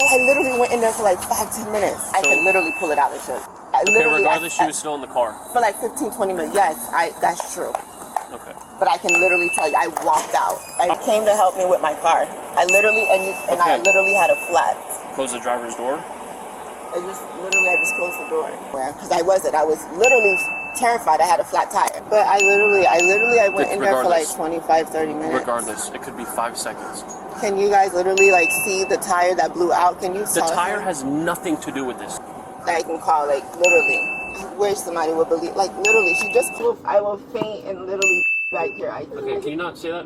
I literally went in there for like 5-10 minutes. I could literally pull it out and show you. Regardless, she was still in the car. For like 15-20 minutes. Yes, that's true. Okay. But I can literally tell you, I walked out. I came to help me with my car. I literally, I literally had a flat. Close the driver's door? I just closed the door. Because I was literally terrified. I had a flat tire. But I went in there for like 25-30 minutes. Regardless, it could be 5 seconds. Can you guys literally like see the tire that blew out? Can you The tire has nothing to do with this. That I can call, like, literally. I wish somebody would believe, like, literally, she just flew. I will faint and literally right here. Okay, can you not say that?